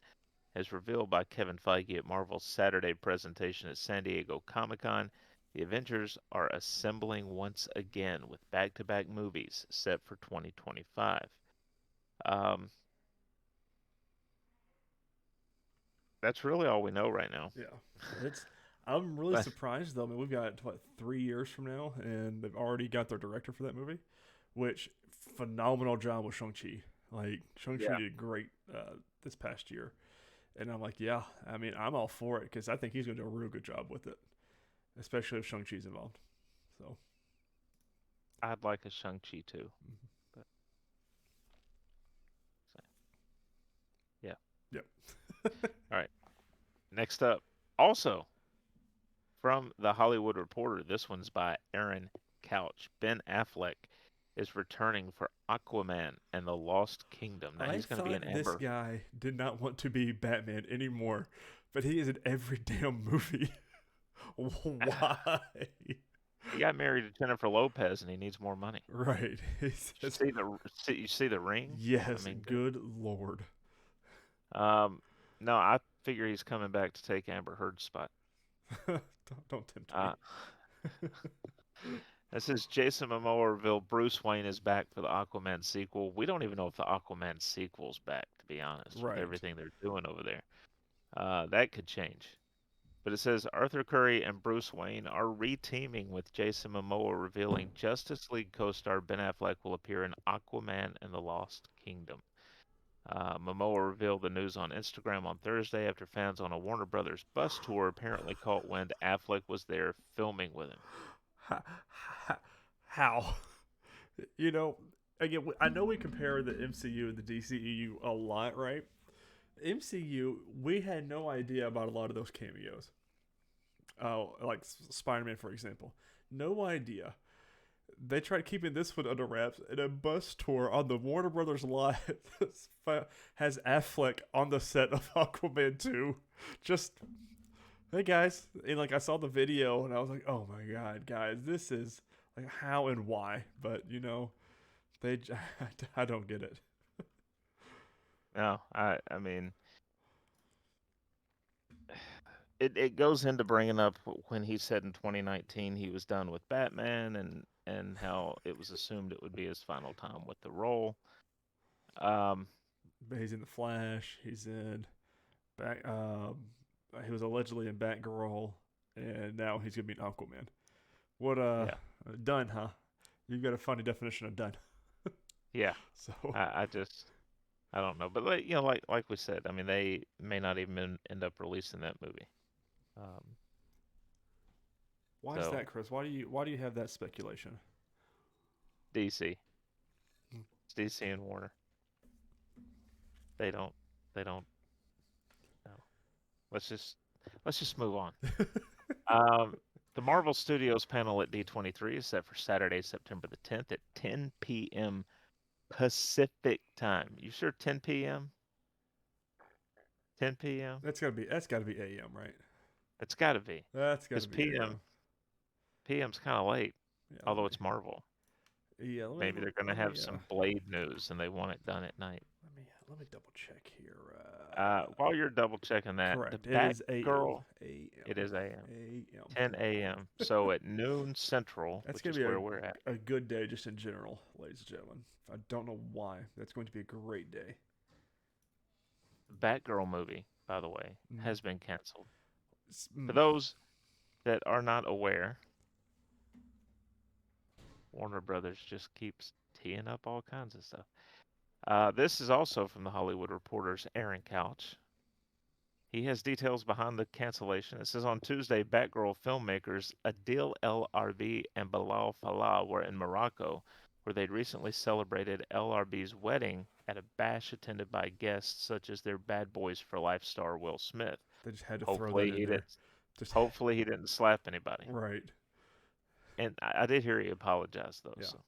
as revealed by Kevin Feige at Marvel's Saturday presentation at San Diego Comic-Con, the Avengers are assembling once again with back-to-back movies set for 2025. Um, that's really all we know right now. Yeah. It's. I'm really But surprised though. I mean, we've got what 3 years from now, and they've already got their director for that movie, which phenomenal job with Shang Chi. Like Shang Chi yeah, did great this past year, and I'm like, yeah. I mean, I'm all for it because I think he's going to do a real good job with it, especially if Shang Chi's involved. So, I'd like a Shang-Chi too. mhm. But so, yeah. Yep. All right. Next up, also from the Hollywood Reporter, this one's by Aaron Couch. Ben Affleck is returning for Aquaman and the Lost Kingdom. Now I he's going to be thought an this Amber. guy did not want to be Batman anymore But he is in every damn movie. Why? He got married to Jennifer Lopez, and he needs more money. Right. You see the ring? I Yes, mean, good lord. no, I figure he's coming back to take Amber Heard's spot. Don't tempt Uh, me. This is Jason Momoa revealed Bruce Wayne is back for the Aquaman sequel. We don't even know if the Aquaman sequel's back, to be honest, with Right. everything they're doing over there. That could change. But it says Arthur Curry and Bruce Wayne are reteaming with Jason Momoa, revealing Justice League co-star Ben Affleck will appear in Aquaman and the Lost Kingdom. Momoa revealed the news on Instagram on Thursday after fans on a Warner Brothers bus tour apparently caught wind Affleck was there filming with him. How? You know, again, I know we compare the MCU and the DCEU a lot, right? MCU, we had no idea about a lot of those cameos. Like Spider-Man, for example. No idea. They tried keeping this one under wraps, and a bus tour on the Warner Brothers lot has Affleck on the set of Aquaman 2. Just, hey guys. And like, I saw the video, and I was like, oh my god, guys, this is, like, how and why? But, you know, I don't get it. No, I mean, it goes into bringing up when he said in 2019 he was done with Batman and how it was assumed it would be his final time with the role. Um, But he's in The Flash. He's in back. He was allegedly in Batgirl, and now he's gonna be in Aquaman. What yeah, done, huh? You've got a funny definition of done. yeah. So I don't know, but like we said, I mean, they may not even end up releasing that movie. Um, why is so that, Chris? Why do you have that speculation? DC, Hmm. it's DC and Warner. They don't they don't know. Let's just move on. Um, the Marvel Studios panel at D23 is set for Saturday, September the 10th at 10 p.m. Pacific time. You sure 10 p.m.? 10 p.m.? That's gotta be AM, right? It's got to be. That's gotta Because be AM. PM's kind of late, Yeah, although it's Marvel. yeah. Maybe they're going to have some Blade news and they want it done at night. Let me double check here. While you're double checking that, the Correct. It is AM. Batgirl, it is AM. AM. 10 a.m. So at noon Central, That's which gonna is be where we're at. a good day just in general, ladies and gentlemen. I don't know why. That's going to be a great day. The Batgirl movie, by the way, Mm. has been canceled. For Mm. those that are not aware, Warner Brothers just keeps teeing up all kinds of stuff. This is also from the Hollywood Reporter's Aaron Couch. He has details behind the cancellation. It says on Tuesday, Batgirl filmmakers Adil El Arbi and Bilal Fallah were in Morocco, where they'd recently celebrated El Arbi's wedding at a bash attended by guests such as their Bad Boys for Life star Will Smith. They just had to throw Hopefully that in he there. didn't. Hopefully he didn't slap anybody. Right. And I did hear he apologized though. Yeah. So.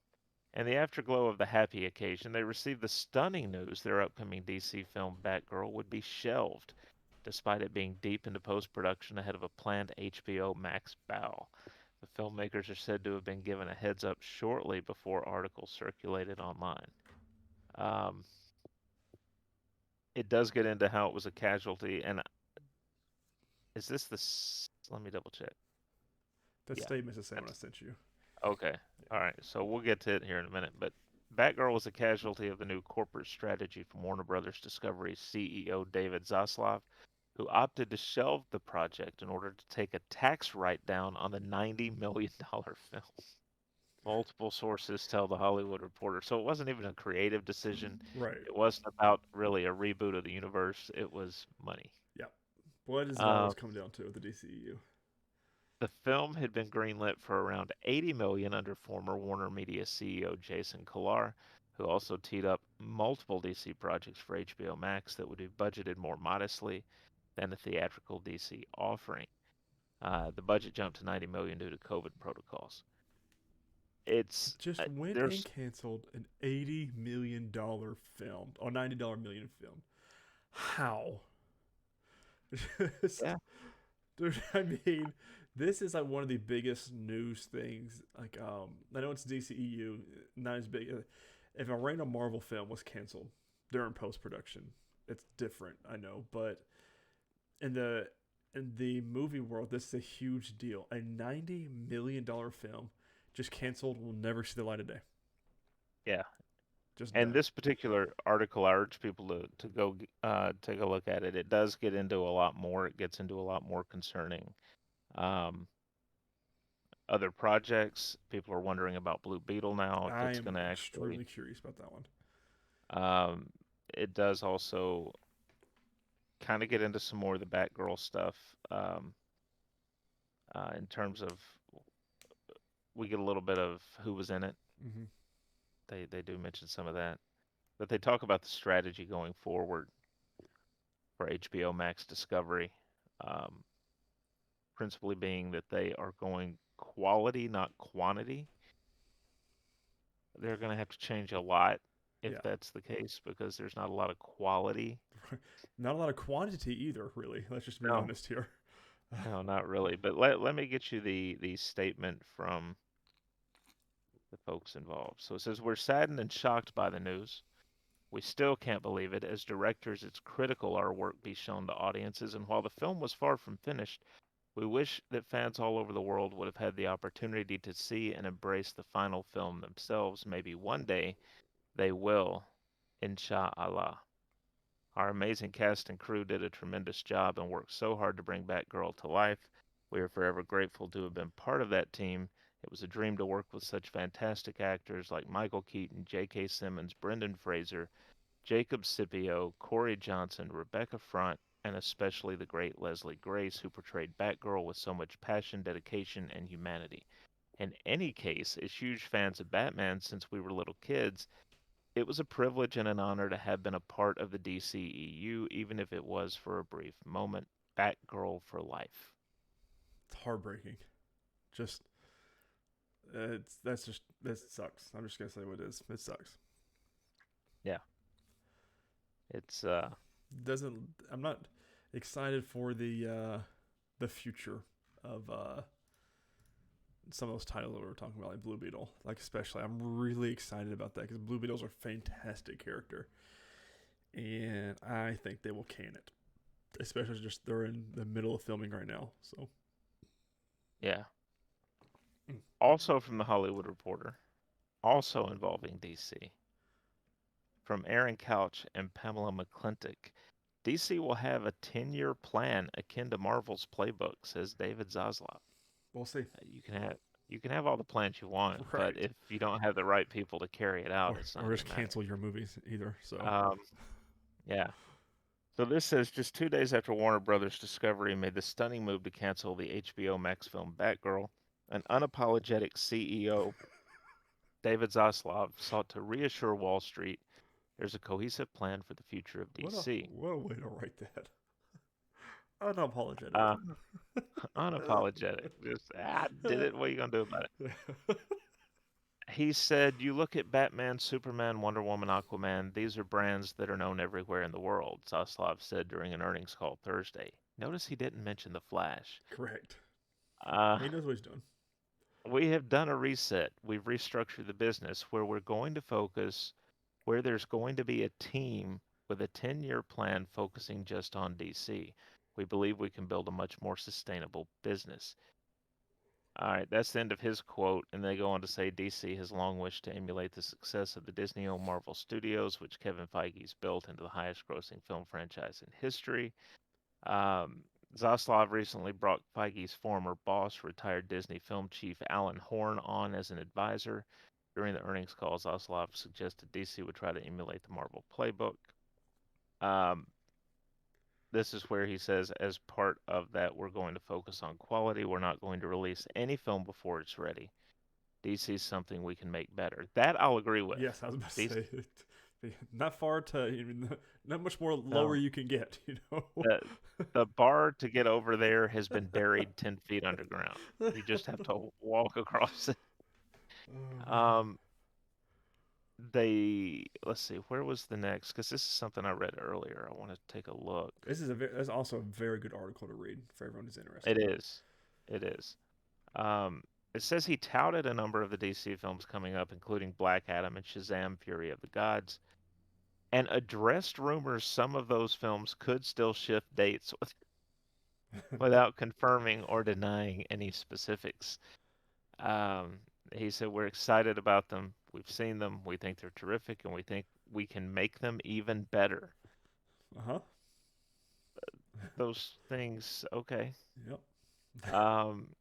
In the afterglow of the happy occasion, they received the stunning news their upcoming DC film Batgirl would be shelved, despite it being deep into post-production ahead of a planned HBO Max bow. The filmmakers are said to have been given a heads up shortly before articles circulated online. It does get into how it was a casualty, and is this the? Let me double check. That Yeah, statement's the same one I sent you. okay. All right. So we'll get to it here in a minute. But Batgirl was a casualty of the new corporate strategy from Warner Brothers Discovery's CEO David Zaslav, who opted to shelve the project in order to take a tax write-down on the $90 million film. Multiple sources tell the Hollywood Reporter. So it wasn't even a creative decision. Right. It wasn't about really a reboot of the universe. It was money. Yeah. What does it always come down to with the DCEU? The film had been greenlit for around $80 million under former Warner Media CEO Jason Kilar, who also teed up multiple DC projects for HBO Max that would be budgeted more modestly than the theatrical DC offering. The budget jumped to $90 million due to COVID protocols. It's just went and canceled an $80 million film or $90 million film. How? Just, Yeah. dude, I mean, this is like one of the biggest news things. Like, I know it's DCEU, not as big. If a random Marvel film was canceled during post production, it's different. I know, but in the movie world, this is a huge deal. A $90 million film just canceled will never see the light of day. Yeah. Just And done. this particular article, I urge people to go take a look at it. It does get into a lot more. It gets into a lot more concerning um, other projects. People are wondering about Blue Beetle now, if I it's am going to actually. extremely curious about that one. Um, it does also kind of get into some more of the Batgirl stuff um, in terms of we get a little bit of who was in it. Mm-hmm. They do mention some of that, but they talk about the strategy going forward for HBO Max Discovery, um, principally being that they are going quality, not quantity. They're going to have to change a lot if Yeah. that's the case because there's not a lot of quality. Not a lot of quantity either, really. Let's just be No, honest here. no, not really. But let me get you the statement from the folks involved. So it says, "We're saddened and shocked by the news. We still can't believe it. As directors, it's critical our work be shown to audiences, and while the film was far from finished, we wish that fans all over the world would have had the opportunity to see and embrace the final film themselves. Maybe one day they will, inshallah. Our amazing cast and crew did a tremendous job and worked so hard to bring Batgirl to life. We are forever grateful to have been part of that team. It was a dream to work with such fantastic actors like Michael Keaton, J.K. Simmons, Brendan Fraser, Jacob Scipio, Corey Johnson, Rebecca Front, and especially the great Leslie Grace, who portrayed Batgirl with so much passion, dedication, and humanity. In any case, as huge fans of Batman since we were little kids, it was a privilege and an honor to have been a part of the DCEU, even if it was for a brief moment. Batgirl for life." It's heartbreaking. Just that sucks. I'm just gonna say what it is. It sucks. Yeah, it's Doesn't I'm not excited for the future of some of those titles that we were talking about, like Blue Beetle. Like especially, I'm really excited about that because Blue Beetle's a fantastic character, and I think they will can it. Especially just they're in the middle of filming right now, so. yeah. Mm. Also from the Hollywood Reporter, also involving DC, from Aaron Couch and Pamela McClintock. DC will have a 10-year plan akin to Marvel's playbook, says David Zaslav. We'll see. You can have all the plans you want, but Right. if you don't have the right people to carry it out, it's not Or going just to matter. cancel your movies either. So. Um, yeah. So this says just 2 days after Warner Brothers Discovery made the stunning move to cancel the HBO Max film Batgirl, an unapologetic CEO, David Zaslav, sought to reassure Wall Street there's a cohesive plan for the future of DC. What a way to write that. Unapologetic. Uh, unapologetic. Just did it. What are you gonna do about it? He said, "You look at Batman, Superman, Wonder Woman, Aquaman. These are brands that are known everywhere in the world," Zaslav said during an earnings call Thursday. Notice he didn't mention the Flash. Correct. Uh, He knows what he's doing. we have done a reset. We've restructured the business where we're going to focus, where there's going to be a team with a 10-year plan focusing just on DC. We believe we can build a much more sustainable business. All right, that's the end of his quote, and they go on to say DC has long wished to emulate the success of the Disney-owned Marvel Studios, which Kevin Feige's built into the highest-grossing film franchise in history. Um, Zaslav recently brought Feige's former boss, retired Disney film chief Alan Horn, on as an advisor. During the earnings call, Zaslav suggested DC would try to emulate the Marvel playbook. Um, this is where he says, as part of that, we're going to focus on quality. We're not going to release any film before it's ready. DC is something we can make better. That I'll agree with. Yes, I was about to DC, say not far to not much more lower no, you can get, you know. the the bar to get over there has been buried 10 feet underground. You just have to walk across it. Oh man. Um, let's see, where was the next? Because this is something I read earlier. I want to take a look. That's also a very good article to read for everyone who's interested. It is. It is. Um, it says he touted a number of the DC films coming up, including Black Adam and Shazam: Fury of the Gods, and addressed rumors some of those films could still shift dates without confirming or denying any specifics. Um, he said, "We're excited about them. We've seen them. We think they're terrific, and we think we can make them even better." Uh-huh. Those things, okay. Yep. Um,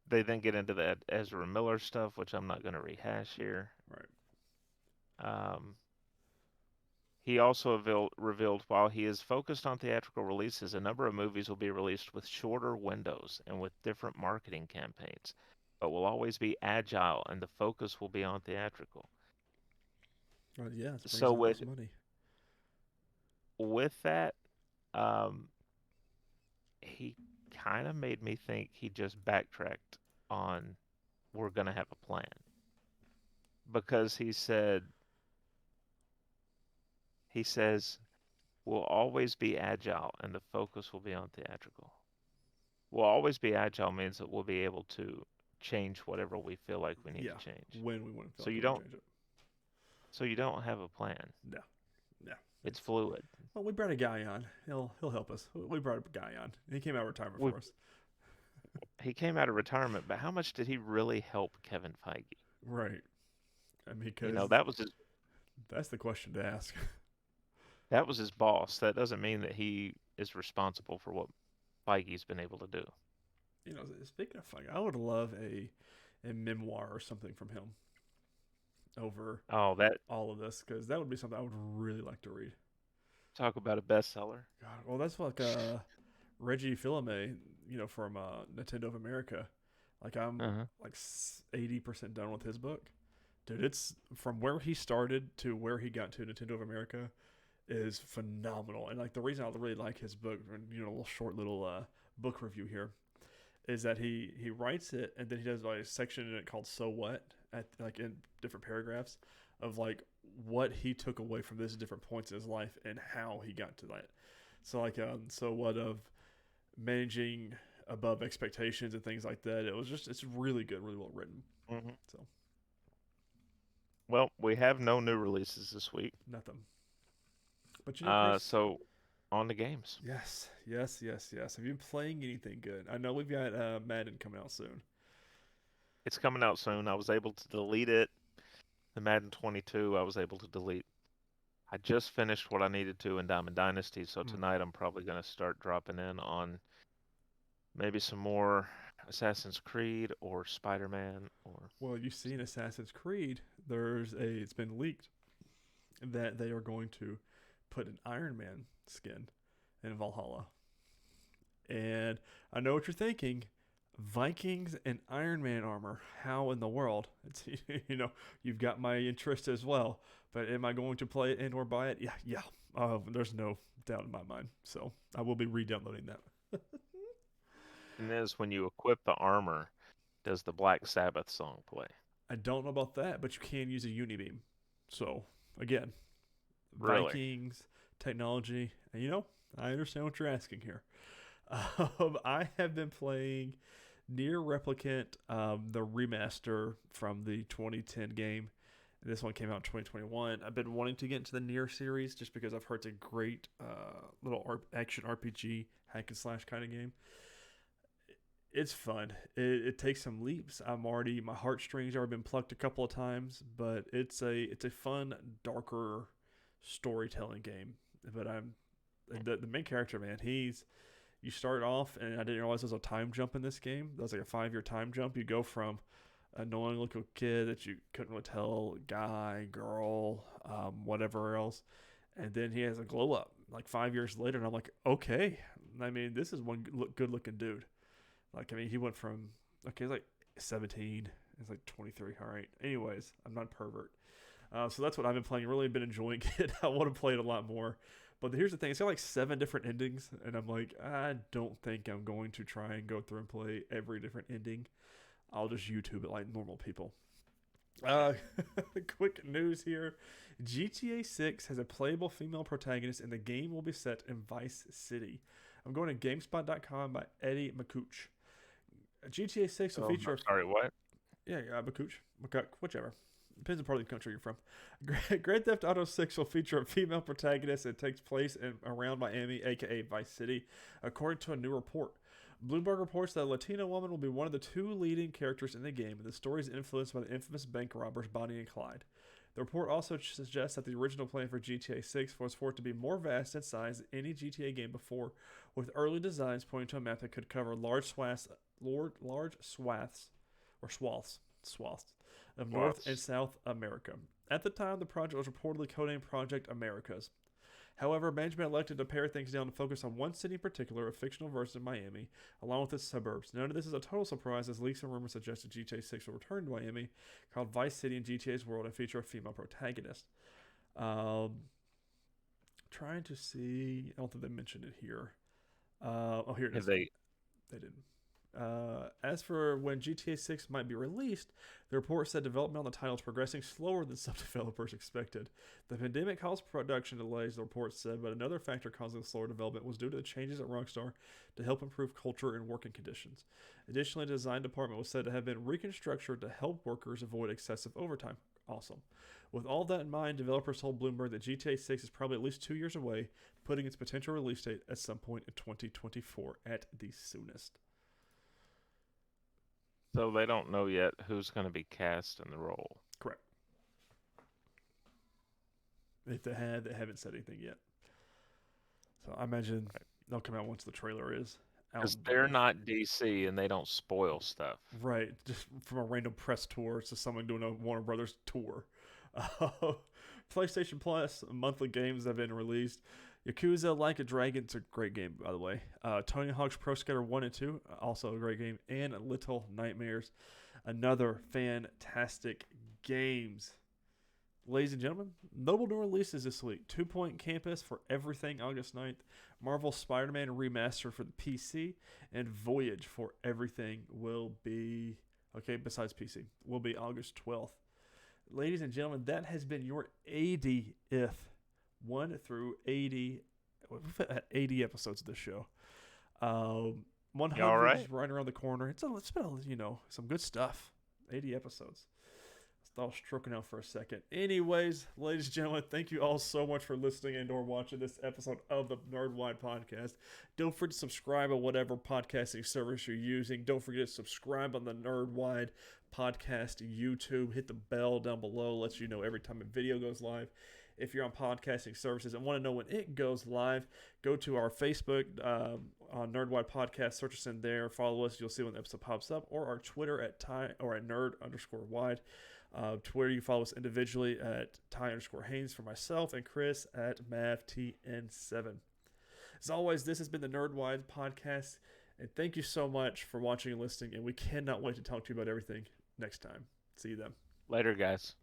they then get into that Ezra Miller stuff, which I'm not going to rehash here. Right. Um, he also revealed while he is focused on theatrical releases, a number of movies will be released with shorter windows and with different marketing campaigns, but will always be agile and the focus will be on theatrical. Yeah, it brings So in the most money. with that, um, he kind of made me think he just backtracked on we're going to have a plan because he says we'll always be agile and the focus will be on theatrical. We'll always be agile means that we'll be able to change whatever we feel like we need Yeah, to change. when we want to feel So like you we want to don't change it. so you don't have a plan. No, no. It's fluid. Well, we brought a guy on. He'll help us. We brought a guy on. He came out of retirement We, for us. he came out of retirement, but how much did he really help Kevin Feige? Right. I mean, You because know, that's the question to ask. that was his boss. That doesn't mean that he is responsible for what Feige's been able to do. Speaking of Feige, I would love a memoir or something from him over Oh, that all of this because that would be something I would really like to read. talk about a bestseller. God, well, that's like Reggie Fils-Aimé, from Nintendo of America. Like I'm Uh-huh. like 80% done with his book. Dude, it's from where he started to where he got to Nintendo of America is phenomenal. And like the reason I really like his book, a little short little book review here, is that he writes it and then he does like a section in it called "So What" at like in different paragraphs of like what he took away from this different points in his life and how he got to that. So like so what of managing above expectations and things like that. It's really good, really well written. Hmm. So Well, we have no new releases this week. nothing. But Chris, So on the games. yes, yes, yes, yes. Have you been playing anything good? I know we've got Madden coming out soon. It's coming out soon. I was able to delete it. The Madden 22, I was able to delete. I just finished what I needed to in Diamond Dynasty, so Hmm. tonight I'm probably going to start dropping in on maybe some more Assassin's Creed or Spider-Man or Well, you've seen Assassin's Creed. It's been leaked that they are going to put an Iron Man skin in Valhalla. And I know what you're thinking. Vikings and Iron Man armor. How in the world? It's you've got my interest as well. But am I going to play it and or buy it? Yeah, yeah. There's no doubt in my mind. So I will be re-downloading that. and is when you equip the armor, does the Black Sabbath song play? I don't know about that, but you can use a unibeam. So again, Really? Vikings technology. And I understand what you're asking here. I have been playing Near Replicant, the remaster from the 2010 game. And this one came out in 2021. I've been wanting to get into the Near series just because I've heard it's a great little action RPG hack and slash kind of game. It's fun. It takes some leaps. My heartstrings have been plucked a couple of times, but it's a fun, darker storytelling game. But the main character, man. You start off, and I didn't realize there's a time jump in this game. There's like a 5-year time jump. You go from a annoying little kid that you couldn't really tell, guy, girl, whatever else, and then he has a glow up like 5 years later, and I'm like, okay. I mean, this is one good looking dude. Like, I mean, he went from okay, he's like 17, he's like 23. All right. Anyways, I'm not a pervert. So that's what I've been playing. Really been enjoying it. I want to play it a lot more. But here's the thing: it's got like 7 different endings, and I'm like, I don't think I'm going to try and go through and play every different ending. I'll just YouTube it like normal people. Uh, quick news here. GTA 6 has a playable female protagonist, and the game will be set in Vice City. I'm going to GameSpot.com by Eddie McCooch. GTA 6 will feature. I'm sorry, what? Yeah, McCooch, whichever. Depends on part of the country you're from. Grand Theft Auto 6 will feature a female protagonist that takes place around Miami, aka Vice City, according to a new report. Bloomberg reports that a Latina woman will be one of the two leading characters in the game, and the story is influenced by the infamous bank robbers Bonnie and Clyde. The report also suggests that the original plan for GTA 6 was for it to be more vast in size than any GTA game before, with early designs pointing to a map that could cover large swaths of North and South America. At the time, the project was reportedly codenamed Project Americas. However, management elected to pare things down to focus on one city in particular, a fictional version of Miami, along with its suburbs. None of this is a total surprise, as leaks and rumors suggest that GTA 6 will return to Miami, called Vice City in GTA's world, and feature a female protagonist. Trying to see, I don't think they mentioned it here. Here it is. They didn't. As for when GTA 6 might be released, the report said development on the title is progressing slower than some developers expected. The pandemic caused production delays, the report said, but another factor causing the slower development was due to the changes at Rockstar to help improve culture and working conditions. Additionally, the design department was said to have been reconstructed to help workers avoid excessive overtime. Awesome. With all that in mind, developers told Bloomberg that GTA 6 is probably at least 2 years away, putting its potential release date at some point in 2024 at the soonest. So they don't know yet who's going to be cast in the role. Correct. If they haven't said anything yet. So I imagine they'll come out once the trailer is out. Because they're not DC and they don't spoil stuff. Right. Just from a random press tour to someone doing a Warner Brothers tour. PlayStation Plus monthly games have been released. Yakuza Like a Dragon, it's a great game, by the way. Tony Hawk's Pro Skater 1 and 2, also a great game. And Little Nightmares, another fantastic games. Ladies and gentlemen, notable new releases this week. 2 Point Campus for everything, August 9th. Marvel Spider-Man Remastered for the PC. And Voyage for everything will be, besides PC, will be August 12th. Ladies and gentlemen, that has been your 80th 1 through 80. We've had 80 episodes of this show. 100 is right around the corner. It's been, some good stuff. 80 episodes. I was stroking out for a second. Anyways, ladies and gentlemen, thank you all so much for listening and or watching this episode of the Nerdwide podcast. Don't forget to subscribe on whatever podcasting service you're using. Don't forget to subscribe on the Nerdwide podcast YouTube. Hit the bell down below. Lets you know every time a video goes live. If you're on podcasting services and want to know when it goes live, go to our Facebook on Nerdwide Podcast. Search us in there. Follow us. You'll see when the episode pops up. Or our Twitter at nerd_wide. Twitter, you follow us individually at Ty_Haynes for myself and Chris at MavTN7. As always, this has been the Nerdwide Podcast. And thank you so much for watching and listening. And we cannot wait to talk to you about everything next time. See you then. Later, guys.